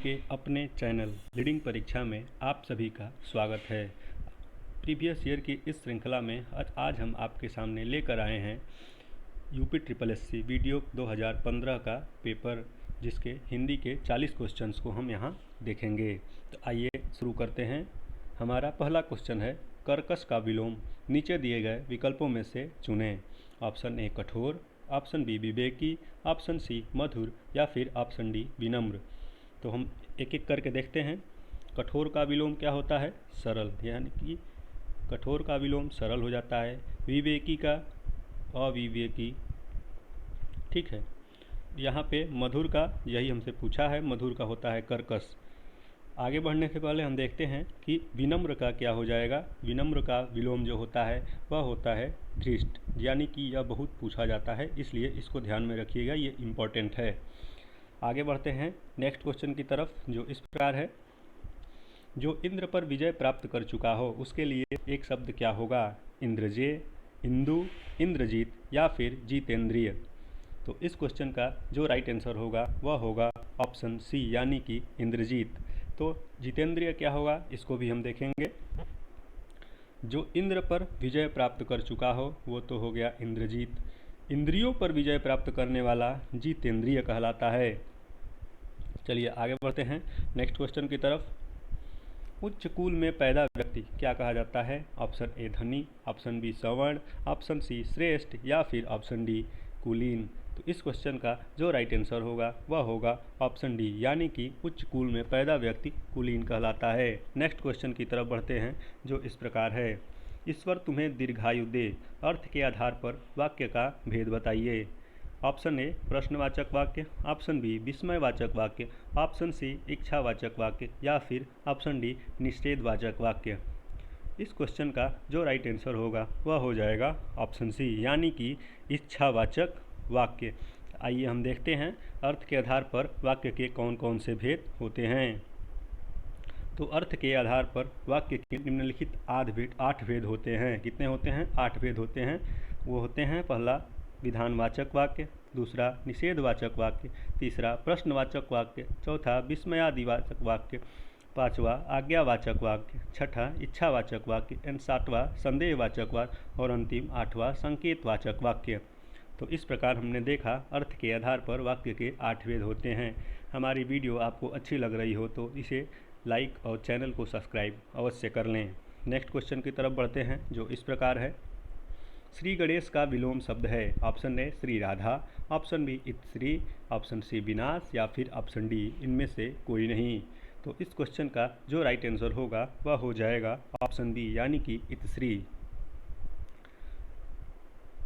आपके अपने channel reading परीक्षा में आप सभी का स्वागत है। प्रीवियस ईयर की इस श्रृंखला में आज हम आपके सामने लेकर आए हैं यूपी ट्रिपल एससी वीडियो 2015 का पेपर, जिसके हिंदी के 40 क्वेश्चंस को हम यहाँ देखेंगे। तो आइए शुरू करते हैं। हमारा पहला क्वेश्चन है, कर्कश का विलोम नीचे दिए गए विकल्पों में से चुनें। ऑप्शन ए कठोर, ऑप्शन बी विवेकी, ऑप्शन सी मधुर या फिर ऑप्शन डी विनम्र। तो हम एक एक करके देखते हैं। कठोर का विलोम क्या होता है? सरल, यानी कि कठोर का विलोम सरल हो जाता है। विवेकी का अविवेकी, ठीक है। यहाँ पे मधुर का यही हमसे पूछा है, मधुर का होता है कर्कश। आगे बढ़ने से पहले हम देखते हैं कि विनम्र का क्या हो जाएगा। विनम्र का विलोम जो होता है वह होता है धृष्ट, यानी कि यह बहुत पूछा जाता है, इसलिए इसको ध्यान में रखिएगा, ये इम्पोर्टेंट है। आगे बढ़ते हैं नेक्स्ट क्वेश्चन की तरफ, जो इस प्रकार है, जो इंद्र पर विजय प्राप्त कर चुका हो उसके लिए एक शब्द क्या होगा? इंद्रजेय, इंदु, इंद्रजीत या फिर जीतेंद्रिय। तो इस क्वेश्चन का जो राइट आंसर होगा वह होगा ऑप्शन सी, यानी कि इंद्रजीत। तो जीतेंद्रिय क्या होगा इसको भी हम देखेंगे। जो इंद्र पर विजय प्राप्त कर चुका हो वो तो हो गया इंद्रजीत। इंद्रियों पर विजय प्राप्त करने वाला जीतेंद्रिय कहलाता है। चलिए आगे बढ़ते हैं नेक्स्ट क्वेश्चन की तरफ। उच्च कुल में पैदा व्यक्ति क्या कहा जाता है? ऑप्शन ए धनी, ऑप्शन बी सवर्ण, ऑप्शन सी श्रेष्ठ या फिर ऑप्शन डी कुलीन। तो इस क्वेश्चन का जो राइट आंसर होगा वह होगा ऑप्शन डी, यानी कि उच्च कुल में पैदा व्यक्ति कुलीन कहलाता है। नेक्स्ट क्वेश्चन की तरफ बढ़ते हैं, जो इस प्रकार है, ईश्वर तुम्हें दीर्घायु दे, अर्थ के आधार पर वाक्य का भेद बताइए। ऑप्शन ए प्रश्नवाचक वाक्य, ऑप्शन बी विस्मयवाचक वाक्य, ऑप्शन सी इच्छावाचक वाक्य या फिर ऑप्शन डी निषेधवाचक वाक्य। इस क्वेश्चन का जो राइट आंसर होगा वह हो जाएगा ऑप्शन सी, यानी कि इच्छावाचक वाक्य। आइए हम देखते हैं अर्थ के आधार पर वाक्य के कौन कौन से भेद होते हैं। तो अर्थ के आधार पर वाक्य के निम्नलिखित 8 भेद होते हैं। कितने होते हैं? 8 भेद होते हैं। वो होते हैं, पहला विधानवाचक वाक्य, दूसरा निषेधवाचक वाक्य, तीसरा प्रश्नवाचक वाक्य, चौथा विस्मयादिवाचक वाक्य, पांचवा आज्ञावाचक वाक्य, छठा इच्छावाचक वाक्य एंड सातवां संदेहवाचक वाक्य और अंतिम 8वां संकेतवाचक वाक्य। तो इस प्रकार हमने देखा अर्थ के आधार पर वाक्य के 8 भेद होते हैं। हमारी वीडियो आपको अच्छी लग रही हो तो इसे लाइक और चैनल को सब्सक्राइब अवश्य कर लें। नेक्स्ट क्वेश्चन की तरफ बढ़ते हैं, जो इस प्रकार है, श्री गणेश का विलोम शब्द है। Option A Shri Radha, option B इतश्री, ऑप्शन सी विनाश या फिर ऑप्शन डी इनमें से कोई नहीं। तो इस क्वेश्चन का जो राइट आंसर होगा वह हो जाएगा ऑप्शन बी, यानी कि इतश्री।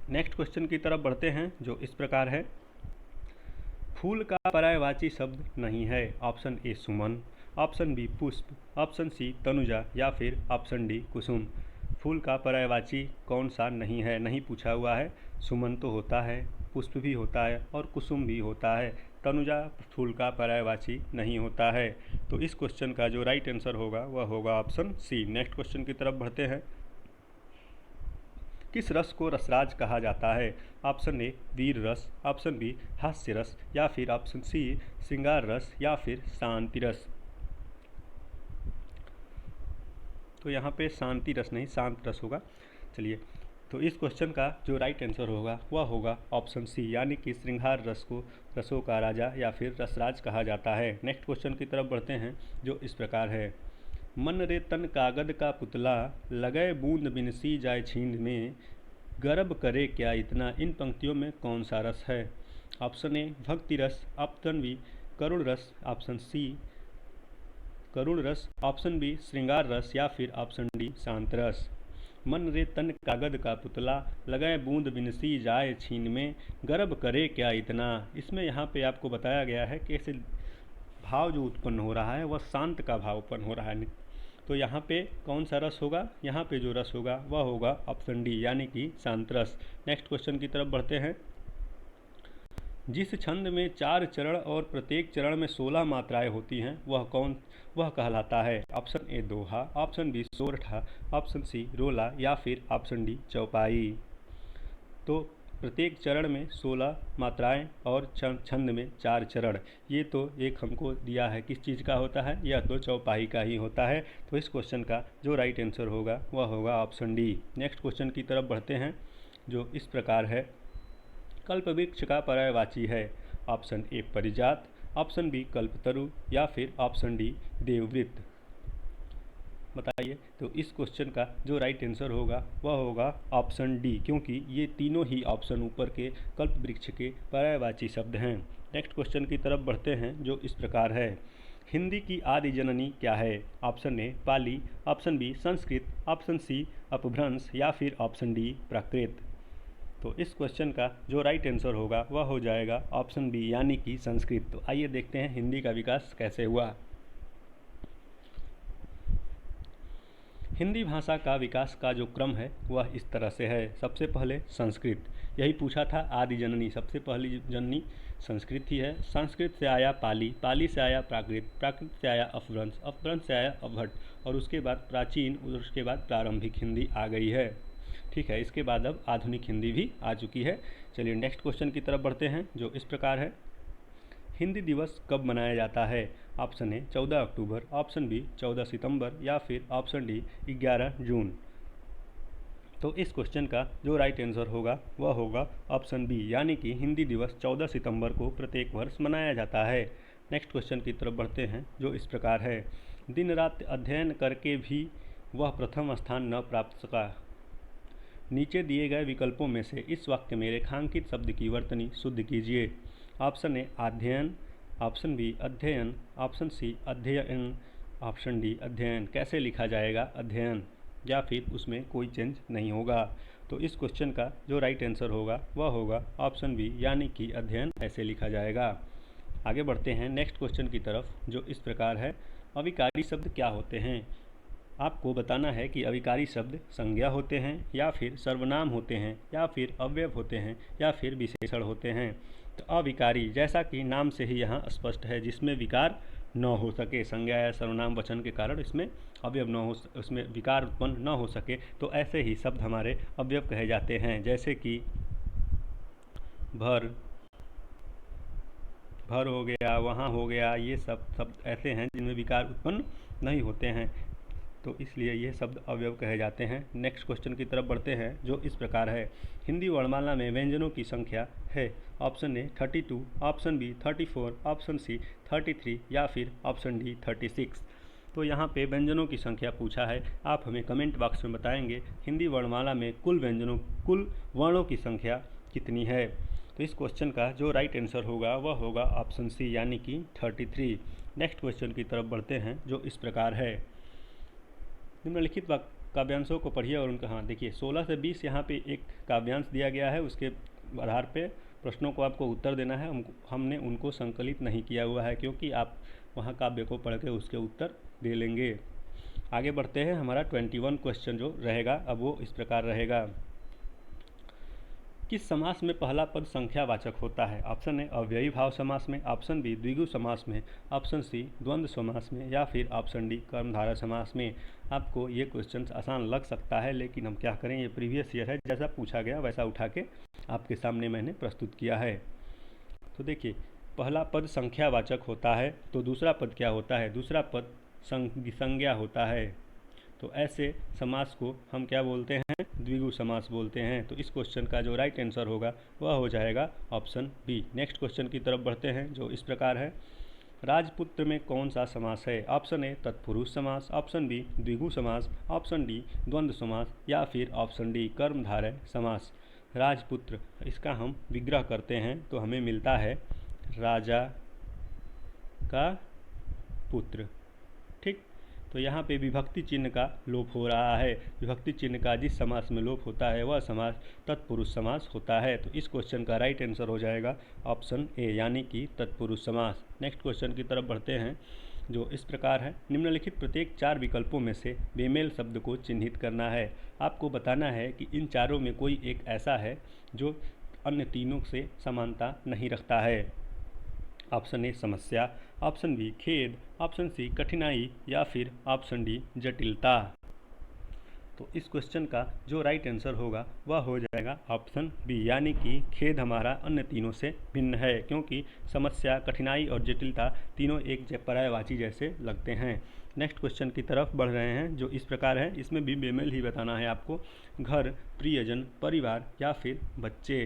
नेक्स्ट क्वेश्चन की तरफ बढ़ते हैं, जो इस प्रकार है, फूल का पर्यायवाची शब्द नहीं है। ऑप्शन ए सुमन, ऑप्शन बी पुष्प, ऑप्शन सी तनुजा या फिर ऑप्शन डी कुसुम। फूल का पर्यायवाची कौन सा नहीं है? नहीं पूछा हुआ है। सुमन तो होता है, पुष्प भी होता है और कुसुम भी होता है। तनुजा फूल का पर्यायवाची नहीं होता है। तो इस क्वेश्चन का जो राइट आंसर होगा वह होगा ऑप्शन सी। नेक्स्ट क्वेश्चन की तरफ बढ़ते हैं। किस रस को रसराज कहा जाता है? ऑप्शन ए वीर रस, ऑप्शन बी हास्य रस या फिर ऑप्शन सी श्रृंगार रस या फिर शांति रस। तो यहाँ पे शांति रस नहीं, शांत रस होगा। चलिए, तो इस क्वेश्चन का जो राइट आंसर होगा वह होगा ऑप्शन सी, यानी कि श्रृंगार रस को रसों का राजा या फिर रसराज कहा जाता है। नेक्स्ट क्वेश्चन की तरफ बढ़ते हैं, जो इस प्रकार है, मन रे तन कागद का पुतला, लगे बूंद बिनसी जाए छींद में, गर्व करे क्या इतना, इन पंक्तियों में कौन सा रस है? ऑप्शन ए भक्ति रस, ऑप्शन बी करुण रस, ऑप्शन सी करुण रस, ऑप्शन बी श्रृंगार रस या फिर ऑप्शन डी शांत रस। मन रे तन कागद का पुतला, लगाए बूंद बिनसी जाए छीन में, गर्व करे क्या इतना। इसमें यहाँ पे आपको बताया गया है कि ऐसे भाव जो उत्पन्न हो रहा है वह शांत का भाव उत्पन्न हो रहा है। तो यहाँ पे कौन सा रस होगा? यहाँ पे जो रस होगा वह होगा ऑप्शन डी, यानी कि शांत रस। नेक्स्ट क्वेश्चन की तरफ बढ़ते हैं। जिस छंद में 4 चरण और प्रत्येक चरण में 16 मात्राएं होती हैं वह कहलाता है? ऑप्शन ए दोहा, ऑप्शन बी सोरठा, ऑप्शन सी रोला या फिर ऑप्शन डी चौपाई। तो प्रत्येक चरण में 16 मात्राएं और छंद में 4 चरण। ये तो एक हमको दिया है, किस चीज़ का होता है, यह तो चौपाई का ही होता है। तो इस क्वेश्चन का जो राइट आंसर होगा वह होगा ऑप्शन डी। नेक्स्ट क्वेश्चन की तरफ बढ़ते हैं, जो इस प्रकार है। कल्पवृक्ष का पर्यायवाची है। ऑप्शन ए परिजात, ऑप्शन बी कल्पतरु या फिर ऑप्शन डी देववृत। बताइए। तो इस क्वेश्चन का जो राइट आंसर होगा वह होगा ऑप्शन डी, क्योंकि ये तीनों ही ऑप्शन ऊपर के कल्पवृक्ष के पर्यायवाची शब्द हैं। नेक्स्ट क्वेश्चन की तरफ बढ़ते हैं, जो इस प्रकार है। हिंदी की आदि जननी क्या है? Option A Pali, option B Sanskrit, option C Apabhramsha या फिर ऑप्शन डी प्राकृत। तो इस क्वेश्चन का जो राइट आंसर होगा वह हो जाएगा ऑप्शन बी, यानी कि संस्कृत। तो आइए देखते हैं हिंदी का विकास कैसे हुआ। हिंदी भाषा का विकास का जो क्रम है वह इस तरह से है। सबसे पहले संस्कृत, यही पूछा था, आदि जननी, सबसे पहली जननी संस्कृत ही है। संस्कृत से आया पाली, पाली से आया प्राकृत, प्राकृत से आया अपभ्रंश, अपभ्रंश से आया अवहट, और उसके बाद प्राचीन, और उसके बाद प्रारंभिक हिंदी आ गई है। ठीक है, इसके बाद अब आधुनिक हिंदी भी आ चुकी है। चलिए नेक्स्ट क्वेश्चन की तरफ बढ़ते हैं, जो इस प्रकार है। हिंदी दिवस कब मनाया जाता है? Option A 14 October, option B 14 सितंबर या फिर ऑप्शन डी 11 जून। तो इस क्वेश्चन का जो राइट आंसर होगा वह होगा ऑप्शन बी, यानी कि हिंदी दिवस 14 सितंबर को प्रत्येक वर्ष मनाया जाता है। नेक्स्ट क्वेश्चन की तरफ बढ़ते हैं, जो इस प्रकार है। दिन रात अध्ययन करके भी वह प्रथम स्थान न प्राप्त सका। नीचे दिए गए विकल्पों में से इस वाक्य में रेखांकित शब्द की वर्तनी शुद्ध कीजिए। ऑप्शन ए अध्ययन, ऑप्शन बी अध्ययन, ऑप्शन सी अध्ययन, ऑप्शन डी अध्ययन। कैसे लिखा जाएगा? अध्ययन, या फिर उसमें कोई चेंज नहीं होगा। तो इस क्वेश्चन का जो राइट आंसर होगा वह होगा ऑप्शन बी, यानी कि अध्ययन ऐसे लिखा जाएगा। आगे बढ़ते हैं नेक्स्ट क्वेश्चन की तरफ, जो इस प्रकार है। अविकारी शब्द क्या होते हैं? आपको बताना है कि अविकारी शब्द संज्ञा होते हैं या फिर सर्वनाम होते हैं या फिर अव्यय होते हैं या फिर विशेषण होते हैं। तो अविकारी, जैसा कि नाम से ही यहाँ स्पष्ट है, जिसमें विकार न हो सके, संज्ञा या सर्वनाम वचन के कारण इसमें अवयव न हो, उसमें विकार उत्पन्न न हो सके, तो ऐसे ही शब्द हमारे अवयव कहे जाते हैं। जैसे कि भर, भर हो गया, वहाँ हो गया, ये सब शब्द ऐसे हैं जिनमें विकार उत्पन्न नहीं होते हैं, तो इसलिए ये शब्द अवयव कहे जाते हैं। नेक्स्ट क्वेश्चन की तरफ बढ़ते हैं, जो इस प्रकार है। हिंदी वर्णमाला में व्यंजनों की संख्या है। Option A 32, option B 34, option C 33 या फिर ऑप्शन डी 36। तो यहाँ पे व्यंजनों की संख्या पूछा है। आप हमें कमेंट बॉक्स में बताएंगे हिंदी वर्णमाला में कुल वर्णों की संख्या कितनी है। तो इस क्वेश्चन का जो राइट आंसर होगा वह होगा ऑप्शन सी, यानी कि 33। नेक्स्ट क्वेश्चन की तरफ बढ़ते हैं, जो इस प्रकार है। निम्नलिखित काव्यांशों को पढ़िए और उनका, हाँ देखिए 16 से 20 यहाँ पे एक काव्यांश दिया गया है, उसके आधार पे प्रश्नों को आपको उत्तर देना है। हमने उनको संकलित नहीं किया हुआ है, क्योंकि आप वहाँ काव्य को पढ़ के उसके उत्तर दे लेंगे। आगे बढ़ते हैं, हमारा 21 क्वेश्चन जो रहेगा अब वो इस प्रकार रहेगा। किस समास में पहला पद संख्यावाचक होता है? ऑप्शन ए अव्ययी भाव समास में, ऑप्शन बी द्विगु समास में, ऑप्शन सी द्वंद्व समास में या फिर ऑप्शन डी कर्मधारय समास में। आपको ये क्वेश्चन आसान लग सकता है, लेकिन हम क्या करें, ये प्रीवियस ईयर है, जैसा पूछा गया वैसा उठा के आपके सामने मैंने प्रस्तुत किया है। तो देखिए, पहला पद संख्यावाचक होता है, तो दूसरा पद क्या होता है? दूसरा पद संज्ञा होता है। तो ऐसे समास को हम क्या बोलते हैं? द्विगु समास बोलते हैं। तो इस क्वेश्चन का जो राइट आंसर होगा वह हो जाएगा ऑप्शन बी। नेक्स्ट क्वेश्चन की तरफ बढ़ते हैं, जो इस प्रकार है। राजपुत्र में कौन सा समास है? ऑप्शन ए तत्पुरुष समास, ऑप्शन बी द्विगु समास, ऑप्शन डी द्वंद्व समास या फिर ऑप्शन डी कर्मधारय समास। राजपुत्र, इसका हम विग्रह करते हैं तो हमें मिलता है राजा का पुत्र। ठीक, तो यहाँ पे विभक्ति चिन्ह का लोप हो रहा है। विभक्ति चिन्ह का जिस समास में लोप होता है वह समास तत्पुरुष समास होता है। तो इस क्वेश्चन का राइट आंसर हो जाएगा ऑप्शन ए, यानी कि तत्पुरुष समास। नेक्स्ट क्वेश्चन की तरफ बढ़ते हैं, जो इस प्रकार है। निम्नलिखित प्रत्येक 4 विकल्पों में से बेमेल शब्द को चिन्हित करना है। आपको बताना है कि इन चारों में कोई एक ऐसा है जो अन्य तीनों से समानता नहीं रखता है। ऑप्शन ए समस्या, ऑप्शन बी खेद, ऑप्शन सी कठिनाई या फिर ऑप्शन डी जटिलता। तो इस क्वेश्चन का जो राइट आंसर होगा वह हो जाएगा ऑप्शन बी, यानी कि खेद हमारा अन्य तीनों से भिन्न है, क्योंकि समस्या, कठिनाई और जटिलता तीनों एक पर्यायवाची जैसे लगते हैं। नेक्स्ट क्वेश्चन की तरफ बढ़ रहे हैं, जो इस प्रकार है। इसमें भी बेमेल ही बताना है आपको, घर, प्रियजन, परिवार या फिर बच्चे।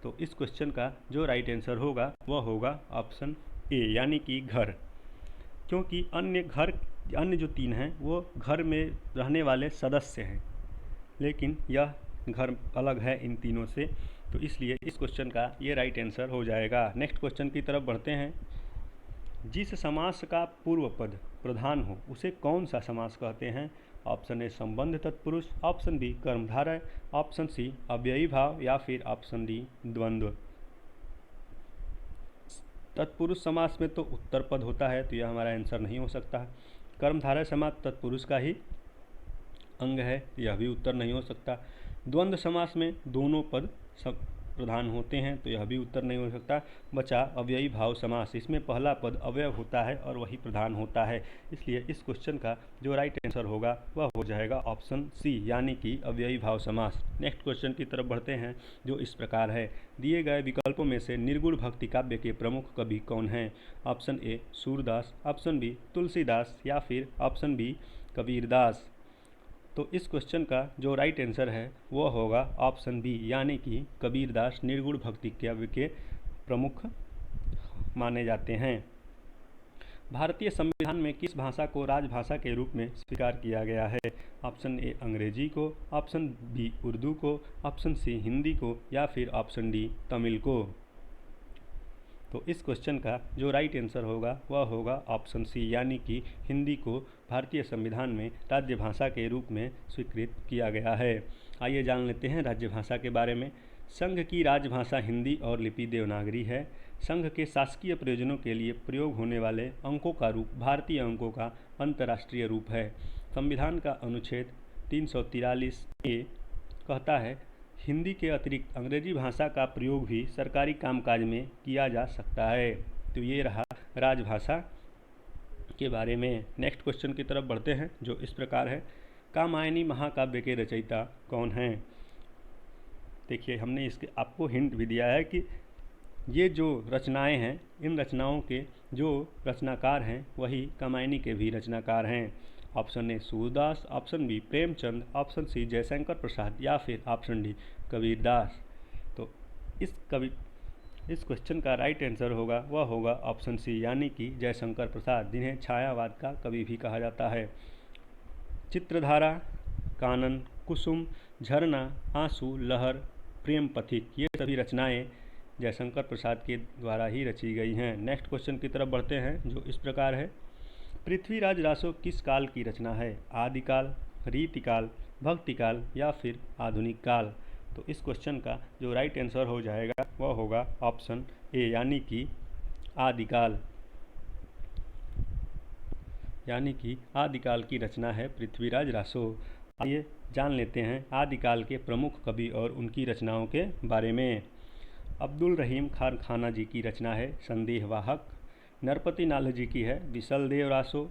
तो इस क्वेश्चन का जो राइट आंसर होगा वह होगा ऑप्शन ए, यानी कि घर, क्योंकि अन्य जो तीन हैं वो घर में रहने वाले सदस्य हैं, लेकिन यह घर अलग है इन तीनों से, तो इसलिए इस क्वेश्चन का ये राइट आंसर हो जाएगा। नेक्स्ट क्वेश्चन की तरफ बढ़ते हैं। जिस समास का पूर्व पद प्रधान हो उसे कौन सा समास कहते हैं? ऑप्शन ए संबंध तत्पुरुष, ऑप्शन बी कर्मधारय, ऑप्शन सी अव्ययी भाव या फिर ऑप्शन डी द्वंद्व। तत्पुरुष समास में तो उत्तर पद होता है, तो यह हमारा आंसर नहीं हो सकता। कर्मधारय समास तत्पुरुष का ही अंग है, यह भी उत्तर नहीं हो सकता। द्वंद्व समास में दोनों पद प्रधान होते हैं, तो यह भी उत्तर नहीं हो सकता। बचा अव्ययी भाव समास, इसमें पहला पद अवयव होता है और वही प्रधान होता है, इसलिए इस क्वेश्चन का जो राइट आंसर होगा वह हो जाएगा ऑप्शन सी, यानी कि अव्ययी भाव समास। नेक्स्ट क्वेश्चन की तरफ बढ़ते हैं, जो इस प्रकार है। दिए गए विकल्पों में से निर्गुण भक्ति काव्य के प्रमुख कवि कौन हैं? Option A Surdas, option B Tulsidas या फिर ऑप्शन बी कबीरदास। तो इस क्वेश्चन का जो राइट आंसर है वो होगा ऑप्शन बी, यानी कि कबीरदास निर्गुण भक्ति काव्य के प्रमुख माने जाते हैं। भारतीय संविधान में किस भाषा को राजभाषा के रूप में स्वीकार किया गया है? ऑप्शन ए अंग्रेजी को, ऑप्शन बी उर्दू को, ऑप्शन सी हिंदी को या फिर ऑप्शन डी तमिल को। तो इस क्वेश्चन का जो राइट आंसर होगा वह होगा ऑप्शन सी, यानी कि हिंदी को भारतीय संविधान में राज्य भाषा के रूप में स्वीकृत किया गया है। आइए जान लेते हैं राज्य भाषा के बारे में। संघ की राजभाषा हिंदी और लिपि देवनागरी है। संघ के शासकीय प्रयोजनों के लिए प्रयोग होने वाले अंकों का रूप भारतीय अंकों का अंतर्राष्ट्रीय रूप है। संविधान का अनुच्छेद 343A कहता है, हिंदी के अतिरिक्त अंग्रेजी भाषा का प्रयोग भी सरकारी कामकाज में किया जा सकता है। तो ये रहा राजभाषा के बारे में। नेक्स्ट क्वेश्चन की तरफ बढ़ते हैं, जो इस प्रकार है। कामायनी महाकाव्य के रचयिता कौन हैं? देखिए, हमने इसके आपको हिंट भी दिया है कि ये जो रचनाएं हैं, इन रचनाओं के जो रचनाकार हैं वही कामायनी के भी रचनाकार हैं। Option A Surdas, option B Premchand, option C Jaishankar Prasad या फिर ऑप्शन डी कबीरदास। तो इस क्वेश्चन का राइट आंसर होगा वह होगा ऑप्शन सी, यानी कि जयशंकर प्रसाद, जिन्हें छायावाद का कवि भी कहा जाता है। चित्रधारा, कानन, कुसुम, झरना, आंसू, लहर, प्रेम पथिक, ये सभी रचनाएं जयशंकर प्रसाद के द्वारा ही रची गई हैं। नेक्स्ट क्वेश्चन की तरफ बढ़ते हैं, जो इस प्रकार है। पृथ्वीराज रासो किस काल की रचना है? आदिकाल, रीतिकाल, भक्तिकाल या फिर आधुनिक काल? तो इस क्वेश्चन का जो राइट आंसर हो जाएगा वह होगा ऑप्शन ए, यानी कि आदिकाल, यानी कि आदिकाल की रचना है पृथ्वीराज रासो। आइए जान लेते हैं आदिकाल के प्रमुख कवि और उनकी रचनाओं के बारे में। अब्दुल रहीम खान खाना जी की रचना है संदेहवाहक। नरपति नाल जी की है विसल देव रासो।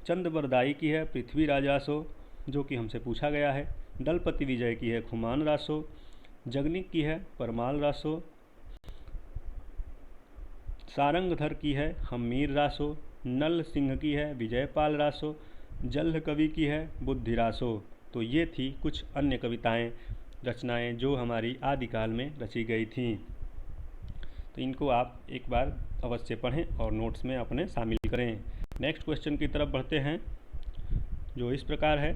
चंदबरदाई की है पृथ्वीराज रासो, जो कि हमसे पूछा गया है। दलपति विजय की है खुमान रासो। जगनिक की है परमाल रासो। सारंगधर की है हमीर रासो। नल सिंह की है विजयपाल रासो। जल्ह कवि की है बुद्धि रासो। तो ये थी कुछ अन्य कविताएं, रचनाएं जो हमारी आदिकाल में रची गई थीं। तो इनको आप एक बार अवश्य पढ़ें और नोट्स में अपने शामिल करें। नेक्स्ट क्वेश्चन की तरफ बढ़ते हैं, जो इस प्रकार है।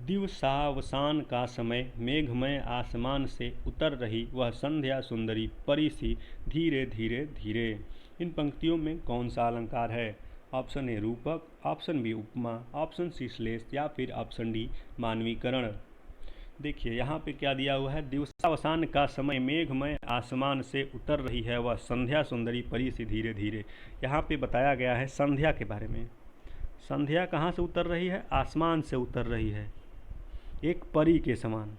दिवसावसान का समय, मेघमय आसमान से उतर रही वह संध्या सुंदरी परी सी धीरे धीरे धीरे। इन पंक्तियों में कौन सा अलंकार है? ऑप्शन ए रूपक, ऑप्शन बी उपमा, ऑप्शन सी श्लेष या फिर ऑप्शन डी मानवीकरण। देखिए यहाँ पे क्या दिया हुआ है, दिवसावसान का समय, मेघमय आसमान से उतर रही है वह संध्या सुंदरी परी सी धीरे धीरे। यहाँ पे बताया गया है संध्या के बारे में। संध्या कहाँ से उतर रही है? आसमान से उतर रही है, एक परी के समान।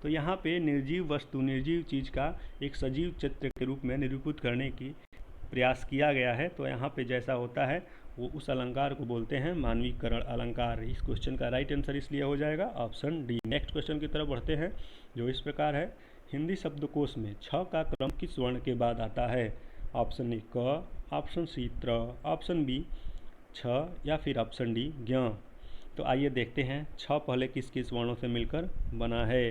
तो यहाँ पे निर्जीव वस्तु, निर्जीव चीज़ का एक सजीव चित्र के रूप में निरूपित करने की प्रयास किया गया है। तो यहाँ पे जैसा होता है वो उस अलंकार को बोलते हैं मानवीकरण अलंकार। इस क्वेश्चन का राइट आंसर इसलिए हो जाएगा ऑप्शन डी। नेक्स्ट क्वेश्चन की तरफ बढ़ते हैं जो इस प्रकार है, हिंदी शब्दकोश में छ का क्रम किस वर्ण के बाद आता है? ऑप्शन ए क, ऑप्शन सी त्र, ऑप्शन बी छ या फिर ऑप्शन डी ज्ञ। तो आइए देखते हैं छ पहले किस किस वर्णों से मिलकर बना है।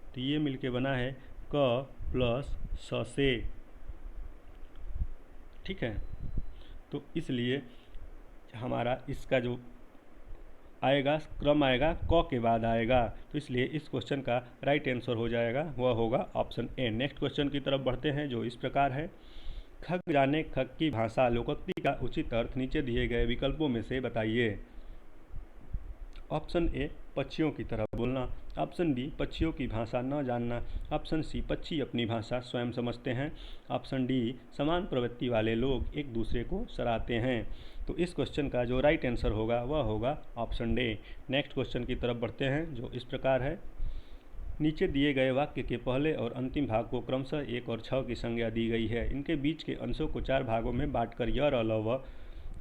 तो ये मिलके बना है क प्लस स से, ठीक है। तो इसलिए हमारा इसका जो आएगा क्रम आएगा क के बाद आएगा। तो इसलिए इस क्वेश्चन का राइट आंसर हो जाएगा वह होगा ऑप्शन ए। नेक्स्ट क्वेश्चन की तरफ बढ़ते हैं जो इस प्रकार है, खग जाने खग की भाषा लोकोक्ति का उचित अर्थ नीचे दिए गए विकल्पों में से बताइए। ऑप्शन ए पक्षियों की तरह बोलना, ऑप्शन बी पक्षियों की भाषा न जानना, ऑप्शन सी पक्षी अपनी भाषा स्वयं समझते हैं, ऑप्शन डी समान प्रवृत्ति वाले लोग एक दूसरे को सराहते हैं। तो इस क्वेश्चन का जो राइट आंसर होगा वह होगा ऑप्शन डी। नेक्स्ट क्वेश्चन की तरफ बढ़ते हैं जो इस प्रकार है, नीचे दिए गए वाक्य के पहले और अंतिम भाग को क्रमशः एक और छ की संज्ञा दी गई है। इनके बीच के अंशों को चार भागों में बांटकर य र ल व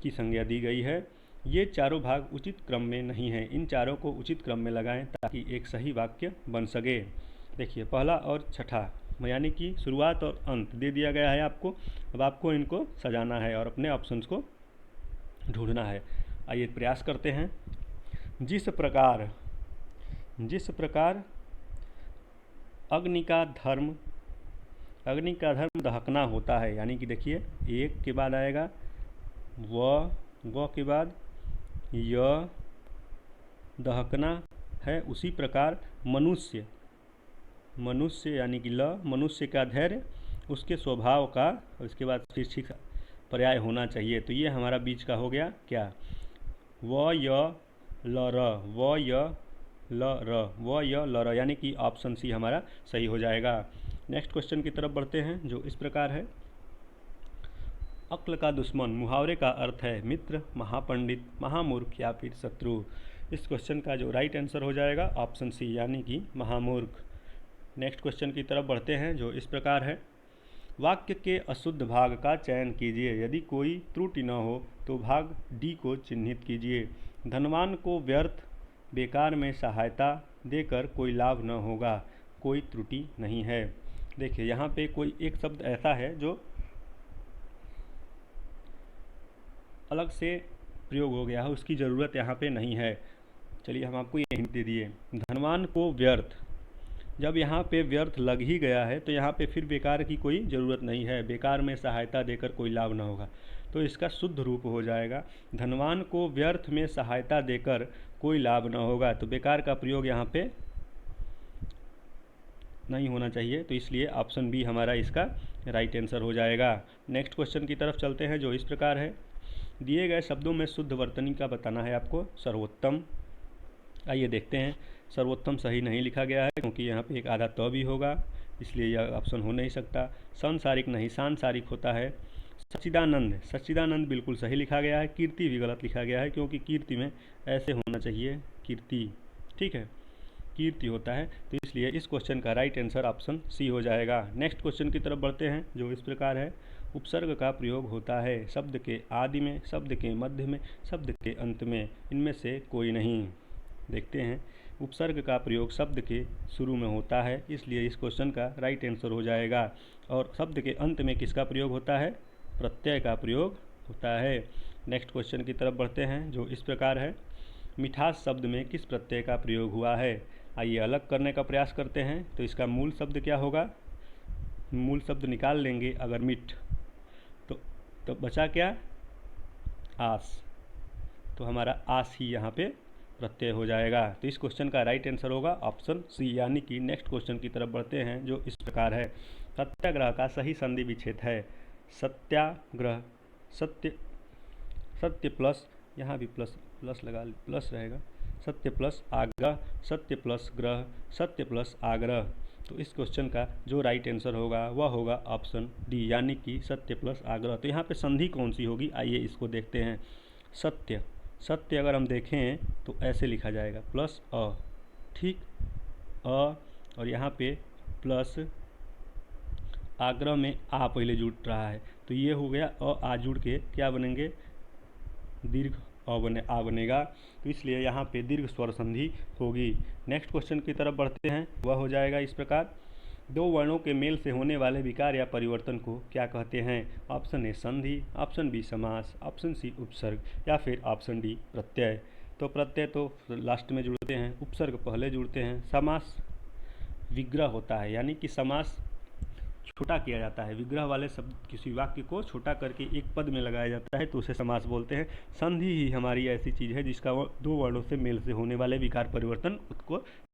की संज्ञा दी गई है। ये चारों भाग उचित क्रम में नहीं हैं, इन चारों को उचित क्रम में लगाएं ताकि एक सही वाक्य बन सके। देखिए पहला और छठा यानी कि शुरुआत और अंत दे दिया गया है आपको। अब आपको इनको सजाना है और अपने ऑप्शंस को ढूंढना है। आइए प्रयास करते हैं। जिस प्रकार अग्नि का धर्म दहकना होता है, यानी कि देखिए एक के बाद आएगा व के बाद य दहकना है, उसी प्रकार मनुष्य यानी कि ल मनुष्य का धैर्य उसके स्वभाव का, उसके बाद शीर्षिक पर्याय होना चाहिए। तो ये हमारा बीच का हो गया क्या, व य ल र यानी कि ऑप्शन सी हमारा सही हो जाएगा। नेक्स्ट क्वेश्चन की तरफ बढ़ते हैं जो इस प्रकार है, अक्ल का दुश्मन मुहावरे का अर्थ है मित्र, महापंडित, महामूर्ख या फिर शत्रु। इस क्वेश्चन का जो राइट आंसर हो जाएगा ऑप्शन सी यानी कि महामूर्ख। नेक्स्ट क्वेश्चन की तरफ बढ़ते हैं जो इस प्रकार है, वाक्य के अशुद्ध भाग का चयन कीजिए, यदि कोई त्रुटि न हो तो भाग डी को चिन्हित कीजिए। धनवान को व्यर्थ बेकार में सहायता देकर कोई लाभ न होगा, कोई त्रुटि नहीं है। देखिए यहाँ पे कोई एक शब्द ऐसा है जो अलग से प्रयोग हो गया है, उसकी ज़रूरत यहाँ पे नहीं है। चलिए हम आपको ये हिंट दे दिए, धनवान को व्यर्थ, जब यहाँ पे व्यर्थ लग ही गया है तो यहाँ पे फिर बेकार की कोई ज़रूरत नहीं है, बेकार में सहायता देकर कोई लाभ न होगा। तो इसका शुद्ध रूप हो जाएगा, धनवान को व्यर्थ में सहायता देकर कोई लाभ न होगा। तो बेकार का प्रयोग यहाँ पे नहीं होना चाहिए, तो इसलिए ऑप्शन बी हमारा इसका राइट आंसर हो जाएगा। नेक्स्ट क्वेश्चन की तरफ चलते हैं जो इस प्रकार है, दिए गए शब्दों में शुद्ध वर्तनी का बताना है आपको। सर्वोत्तम, आइए देखते हैं। सर्वोत्तम सही नहीं लिखा गया है क्योंकि यहाँ पे एक आधा तो भी होगा, इसलिए यह ऑप्शन हो नहीं सकता। संसारिक नहीं, सांसारिक होता है। सच्चिदानंद बिल्कुल सही लिखा गया है। कीर्ति भी गलत लिखा गया है क्योंकि कीर्ति में ऐसे होना चाहिए कीर्ति, ठीक है, कीर्ति होता है। तो इसलिए इस क्वेश्चन का राइट आंसर ऑप्शन सी हो जाएगा। नेक्स्ट क्वेश्चन की तरफ बढ़ते हैं जो इस प्रकार है, उपसर्ग का प्रयोग होता है शब्द के आदि में, शब्द के मध्य में, शब्द के अंत में, इनमें से कोई नहीं। देखते हैं, उपसर्ग का प्रयोग शब्द के शुरू में होता है, इसलिए इस क्वेश्चन का राइट आंसर हो जाएगा। और शब्द के अंत में किसका प्रयोग होता है, प्रत्यय का प्रयोग होता है। नेक्स्ट क्वेश्चन की तरफ बढ़ते हैं जो इस प्रकार है, मिठास शब्द में किस प्रत्यय का प्रयोग हुआ है। आइए अलग करने का प्रयास करते हैं। तो इसका मूल शब्द क्या होगा, मूल शब्द निकाल लेंगे अगर मिठ, तो बचा क्या, आस, तो हमारा आस ही यहाँ पे प्रत्यय हो जाएगा। तो इस क्वेश्चन का राइट आंसर होगा ऑप्शन सी यानी कि। नेक्स्ट क्वेश्चन की तरफ बढ़ते हैं जो इस प्रकार है, सत्याग्रह का सही संधि विच्छेद है। सत्याग्रह, सत्य प्लस, यहाँ भी प्लस लगा, प्लस रहेगा, सत्य प्लस आग्रह, सत्य प्लस ग्रह, सत्य प्लस आग्रह। तो इस क्वेश्चन का जो राइट आंसर होगा वह होगा ऑप्शन डी यानी कि सत्य प्लस आग्रह। तो यहाँ पे संधि कौन सी होगी, आइए इसको देखते हैं। सत्य अगर हम देखें तो ऐसे लिखा जाएगा, प्लस अ, ठीक, अ, और यहाँ पे प्लस आग्रह में आ पहले जुड़ रहा है, तो ये हो गया आ जुड़ के क्या बनेंगे, दीर्घ आ बनेगा। तो इसलिए यहाँ पे दीर्घ स्वर संधि होगी। नेक्स्ट क्वेश्चन की तरफ बढ़ते हैं। वह हो जाएगा इस प्रकार, दो वर्णों के मेल से होने वाले विकार या परिवर्तन को क्या कहते हैं। ऑप्शन ए संधि, ऑप्शन बी समास, ऑप्शन सी उपसर्ग या फिर ऑप्शन डी प्रत्यय। तो प्रत्यय तो लास्ट में जुड़ते हैं, उपसर्ग पहले जुड़ते हैं। समास विग्रह होता है, यानी कि समास छोटा किया जाता है, विग्रह वाले शब्द किसी वाक्य को छोटा करके एक पद में लगाया जाता है, तो उसे समास बोलते हैं। संधि ही हमारी ऐसी चीज़ है जिसका दो वर्णों से मेल से होने वाले विकार परिवर्तन को